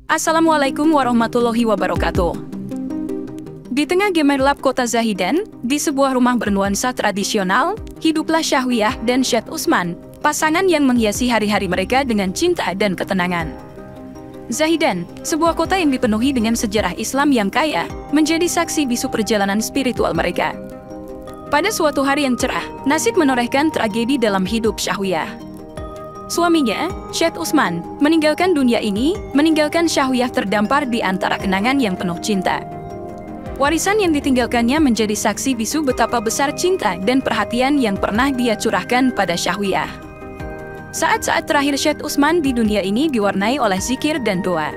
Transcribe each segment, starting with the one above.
Assalamualaikum warahmatullahi wabarakatuh. Di tengah gemerlap kota Zahidan, di sebuah rumah bernuansa tradisional, hiduplah Syahwiah dan Syed Usman, pasangan yang menghiasi hari-hari mereka dengan cinta dan ketenangan. Zahidan, sebuah kota yang dipenuhi dengan sejarah Islam yang kaya, menjadi saksi bisu perjalanan spiritual mereka. Pada suatu hari yang cerah, nasib menorehkan tragedi dalam hidup Syahwiah. Suaminya, Syed Usman, meninggalkan dunia ini, meninggalkan Syahwiah terdampar di antara kenangan yang penuh cinta. Warisan yang ditinggalkannya menjadi saksi bisu betapa besar cinta dan perhatian yang pernah dia curahkan pada Syahwiah. Saat-saat terakhir Syed Usman di dunia ini diwarnai oleh zikir dan doa.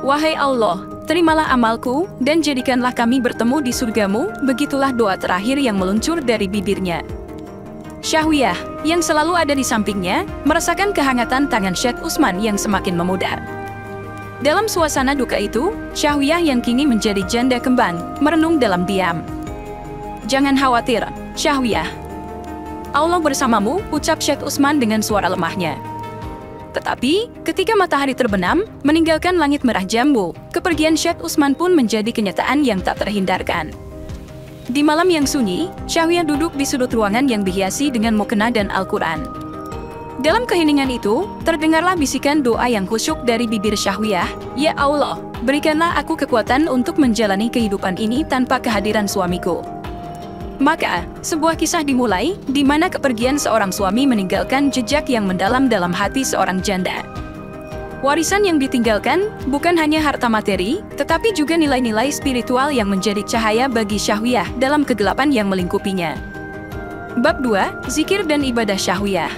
Wahai Allah, terimalah amalku, dan jadikanlah kami bertemu di surgamu, begitulah doa terakhir yang meluncur dari bibirnya. Syahwiah, yang selalu ada di sampingnya, merasakan kehangatan tangan Syed Usman yang semakin memudar. Dalam suasana duka itu, Syahwiah yang kini menjadi janda kembang, merenung dalam diam. Jangan khawatir, Syahwiah. Allah bersamamu, ucap Syed Usman dengan suara lemahnya. Tetapi, ketika matahari terbenam, meninggalkan langit merah jambu, kepergian Syed Usman pun menjadi kenyataan yang tak terhindarkan. Di malam yang sunyi, Syahwiah duduk di sudut ruangan yang dihiasi dengan mukena dan Al-Quran. Dalam keheningan itu, terdengarlah bisikan doa yang khusyuk dari bibir Syahwiah, Ya Allah, berikanlah aku kekuatan untuk menjalani kehidupan ini tanpa kehadiran suamiku. Maka, sebuah kisah dimulai, di mana kepergian seorang suami meninggalkan jejak yang mendalam dalam hati seorang janda. Warisan yang ditinggalkan bukan hanya harta materi, tetapi juga nilai-nilai spiritual yang menjadi cahaya bagi Syahwiah dalam kegelapan yang melingkupinya. Bab 2, Zikir dan Ibadah Syahwiah.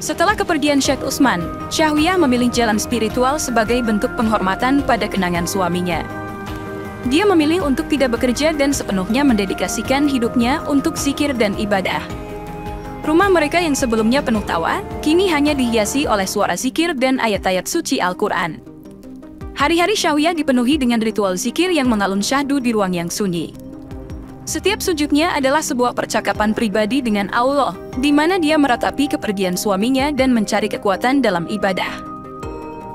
Setelah kepergian Syed Usman, Syahwiah memilih jalan spiritual sebagai bentuk penghormatan pada kenangan suaminya. Dia memilih untuk tidak bekerja dan sepenuhnya mendedikasikan hidupnya untuk zikir dan ibadah. Rumah mereka yang sebelumnya penuh tawa, kini hanya dihiasi oleh suara zikir dan ayat-ayat suci Al-Quran. Hari-hari Syahwiah dipenuhi dengan ritual zikir yang mengalun syahdu di ruang yang sunyi. Setiap sujudnya adalah sebuah percakapan pribadi dengan Allah, di mana dia meratapi kepergian suaminya dan mencari kekuatan dalam ibadah.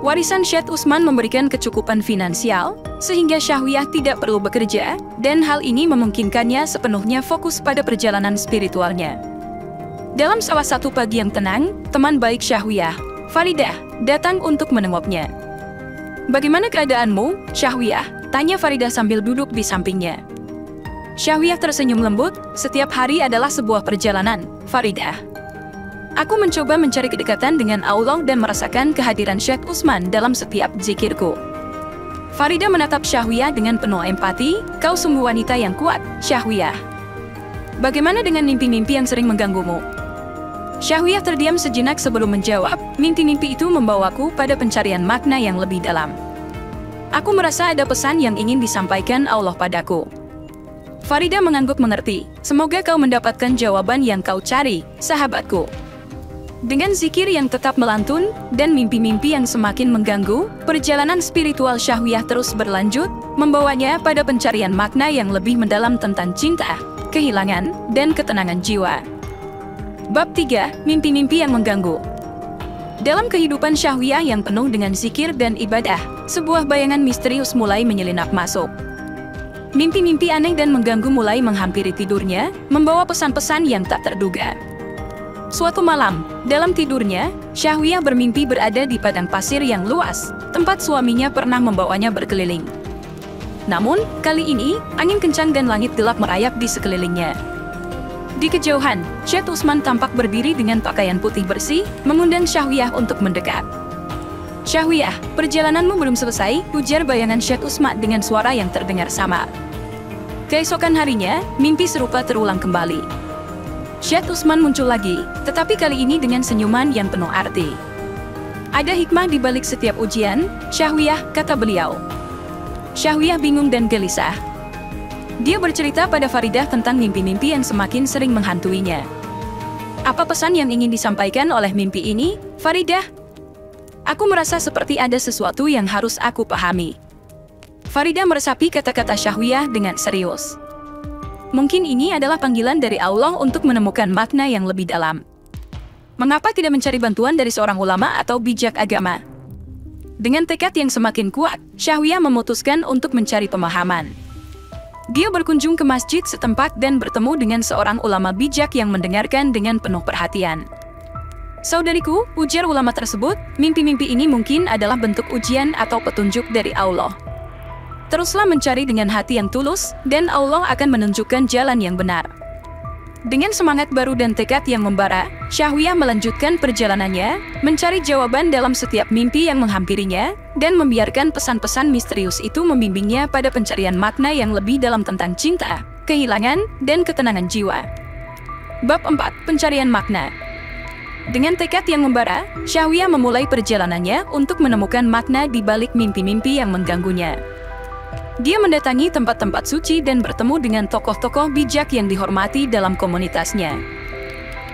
Warisan Syed Usman memberikan kecukupan finansial, sehingga Syahwiah tidak perlu bekerja, dan hal ini memungkinkannya sepenuhnya fokus pada perjalanan spiritualnya. Dalam salah satu pagi yang tenang, teman baik Syahwiah, Faridah, datang untuk menengoknya. Bagaimana keadaanmu, Syahwiah? Tanya Faridah sambil duduk di sampingnya. Syahwiah tersenyum lembut, setiap hari adalah sebuah perjalanan, Faridah. Aku mencoba mencari kedekatan dengan Allah dan merasakan kehadiran Syed Usman dalam setiap zikirku. Faridah menatap Syahwiah dengan penuh empati, kau sungguh wanita yang kuat, Syahwiah. Bagaimana dengan mimpi-mimpi yang sering mengganggumu? Syahwiah terdiam sejenak sebelum menjawab, mimpi-mimpi itu membawaku pada pencarian makna yang lebih dalam. Aku merasa ada pesan yang ingin disampaikan Allah padaku. Faridah mengangguk mengerti, semoga kau mendapatkan jawaban yang kau cari, sahabatku. Dengan zikir yang tetap melantun, dan mimpi-mimpi yang semakin mengganggu, perjalanan spiritual Syahwiah terus berlanjut, membawanya pada pencarian makna yang lebih mendalam tentang cinta, kehilangan, dan ketenangan jiwa. Bab 3, Mimpi-mimpi yang mengganggu. Dalam kehidupan Syahwiah yang penuh dengan zikir dan ibadah, sebuah bayangan misterius mulai menyelinap masuk. Mimpi-mimpi aneh dan mengganggu mulai menghampiri tidurnya, membawa pesan-pesan yang tak terduga. Suatu malam, dalam tidurnya, Syahwiah bermimpi berada di padang pasir yang luas, tempat suaminya pernah membawanya berkeliling. Namun, kali ini, angin kencang dan langit gelap merayap di sekelilingnya. Di kejauhan, Syed Usman tampak berdiri dengan pakaian putih bersih, mengundang Syahwiah untuk mendekat. Syahwiah, perjalananmu belum selesai, ujar bayangan Syed Usman dengan suara yang terdengar samar. Keesokan harinya, mimpi serupa terulang kembali. Syed Usman muncul lagi, tetapi kali ini dengan senyuman yang penuh arti. Ada hikmah di balik setiap ujian, Syahwiah, kata beliau. Syahwiah bingung dan gelisah. Dia bercerita pada Faridah tentang mimpi-mimpi yang semakin sering menghantuinya. Apa pesan yang ingin disampaikan oleh mimpi ini, Faridah? Aku merasa seperti ada sesuatu yang harus aku pahami. Faridah meresapi kata-kata Syahwiah dengan serius. Mungkin ini adalah panggilan dari Allah untuk menemukan makna yang lebih dalam. Mengapa tidak mencari bantuan dari seorang ulama atau bijak agama? Dengan tekad yang semakin kuat, Syahwiyah memutuskan untuk mencari pemahaman. Dia berkunjung ke masjid setempat dan bertemu dengan seorang ulama bijak yang mendengarkan dengan penuh perhatian. "Saudariku," ujar ulama tersebut, "mimpi-mimpi ini mungkin adalah bentuk ujian atau petunjuk dari Allah. Teruslah mencari dengan hati yang tulus, dan Allah akan menunjukkan jalan yang benar." Dengan semangat baru dan tekad yang membara, Syahwiyah melanjutkan perjalanannya, mencari jawaban dalam setiap mimpi yang menghampirinya, dan membiarkan pesan-pesan misterius itu membimbingnya pada pencarian makna yang lebih dalam tentang cinta, kehilangan, dan ketenangan jiwa. Bab 4. Pencarian makna. Dengan tekad yang membara, Syahwiyah memulai perjalanannya untuk menemukan makna di balik mimpi-mimpi yang mengganggunya. Dia mendatangi tempat-tempat suci dan bertemu dengan tokoh-tokoh bijak yang dihormati dalam komunitasnya.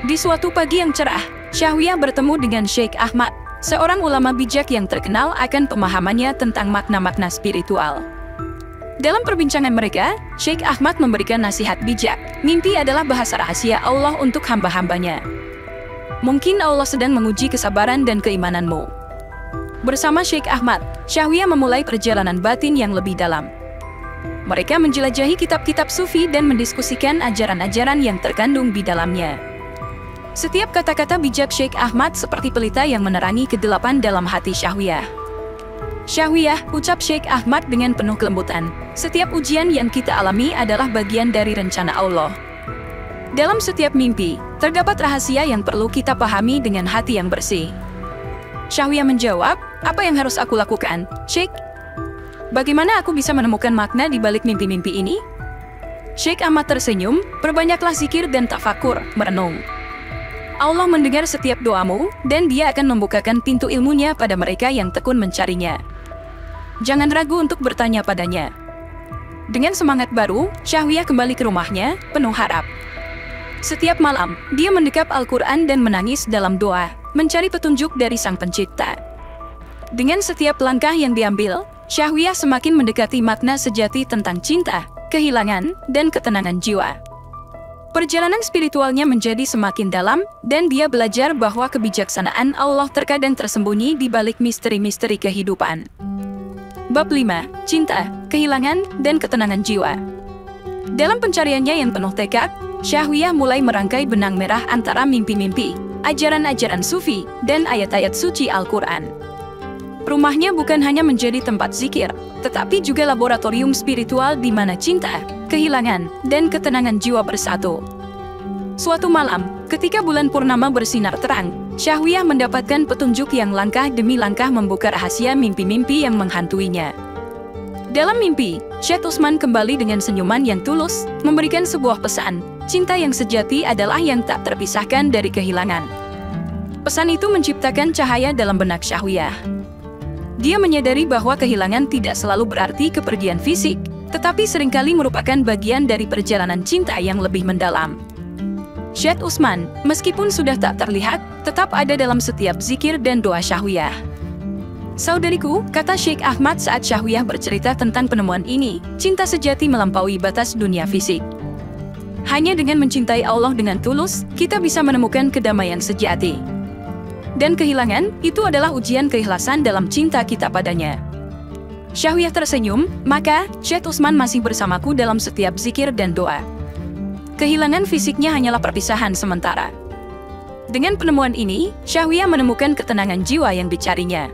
Di suatu pagi yang cerah, Syahwiyah bertemu dengan Sheikh Ahmad, seorang ulama bijak yang terkenal akan pemahamannya tentang makna-makna spiritual. Dalam perbincangan mereka, Sheikh Ahmad memberikan nasihat bijak. Mimpi adalah bahasa rahasia Allah untuk hamba-hambanya. Mungkin Allah sedang menguji kesabaran dan keimananmu. Bersama Sheikh Ahmad, Syahwiyah memulai perjalanan batin yang lebih dalam. Mereka menjelajahi kitab-kitab sufi dan mendiskusikan ajaran-ajaran yang terkandung di dalamnya. Setiap kata-kata bijak Sheikh Ahmad seperti pelita yang menerangi kegelapan dalam hati Syahwiyah. "Syahwiyah," ucap Sheikh Ahmad dengan penuh kelembutan, "setiap ujian yang kita alami adalah bagian dari rencana Allah. Dalam setiap mimpi, terdapat rahasia yang perlu kita pahami dengan hati yang bersih." Syahwiyah menjawab, "Apa yang harus aku lakukan, Sheikh? Bagaimana aku bisa menemukan makna di balik mimpi-mimpi ini?" Sheikh Ahmad tersenyum, "Perbanyaklah zikir dan tafakur, merenung. Allah mendengar setiap doamu, dan Dia akan membukakan pintu ilmunya pada mereka yang tekun mencarinya. Jangan ragu untuk bertanya padanya." Dengan semangat baru, Syahwiyah kembali ke rumahnya, penuh harap. Setiap malam, dia mendekap Al-Quran dan menangis dalam doa, mencari petunjuk dari Sang Pencipta. Dengan setiap langkah yang diambil, Syahwiyah semakin mendekati makna sejati tentang cinta, kehilangan, dan ketenangan jiwa. Perjalanan spiritualnya menjadi semakin dalam, dan dia belajar bahwa kebijaksanaan Allah terkadang tersembunyi di balik misteri-misteri kehidupan. Bab 5. Cinta, kehilangan, dan ketenangan jiwa. Dalam pencariannya yang penuh tekad, Syahwiyah mulai merangkai benang merah antara mimpi-mimpi, ajaran-ajaran sufi, dan ayat-ayat suci Al-Quran. Rumahnya bukan hanya menjadi tempat zikir, tetapi juga laboratorium spiritual di mana cinta, kehilangan, dan ketenangan jiwa bersatu. Suatu malam, ketika bulan purnama bersinar terang, Syahwiyah mendapatkan petunjuk yang langkah demi langkah membuka rahasia mimpi-mimpi yang menghantuinya. Dalam mimpi, Syekh Utsman kembali dengan senyuman yang tulus, memberikan sebuah pesan, cinta yang sejati adalah yang tak terpisahkan dari kehilangan. Pesan itu menciptakan cahaya dalam benak Syahwiyah. Dia menyadari bahwa kehilangan tidak selalu berarti kepergian fisik, tetapi seringkali merupakan bagian dari perjalanan cinta yang lebih mendalam. Syekh Utsman, meskipun sudah tak terlihat, tetap ada dalam setiap zikir dan doa Syahwiyah. "Saudariku," kata Sheikh Ahmad saat Syahwiyah bercerita tentang penemuan ini, "cinta sejati melampaui batas dunia fisik. Hanya dengan mencintai Allah dengan tulus, kita bisa menemukan kedamaian sejati. Dan kehilangan, itu adalah ujian keikhlasan dalam cinta kita padanya." Syahwiyah tersenyum, "Maka, Syekh Utsman masih bersamaku dalam setiap zikir dan doa. Kehilangan fisiknya hanyalah perpisahan sementara." Dengan penemuan ini, Syahwiyah menemukan ketenangan jiwa yang dicarinya.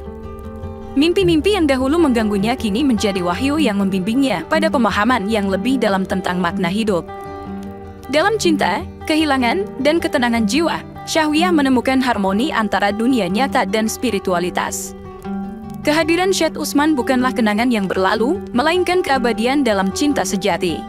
Mimpi-mimpi yang dahulu mengganggunya kini menjadi wahyu yang membimbingnya pada pemahaman yang lebih dalam tentang makna hidup. Dalam cinta, kehilangan, dan ketenangan jiwa, Syahwiyah menemukan harmoni antara dunia nyata dan spiritualitas. Kehadiran Syekh Utsman bukanlah kenangan yang berlalu, melainkan keabadian dalam cinta sejati.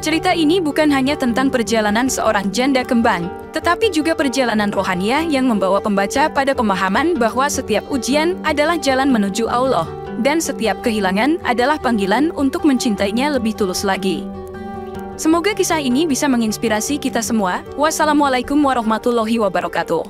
Cerita ini bukan hanya tentang perjalanan seorang janda kembang, tetapi juga perjalanan rohaniah yang membawa pembaca pada pemahaman bahwa setiap ujian adalah jalan menuju Allah, dan setiap kehilangan adalah panggilan untuk mencintainya lebih tulus lagi. Semoga kisah ini bisa menginspirasi kita semua. Wassalamualaikum warahmatullahi wabarakatuh.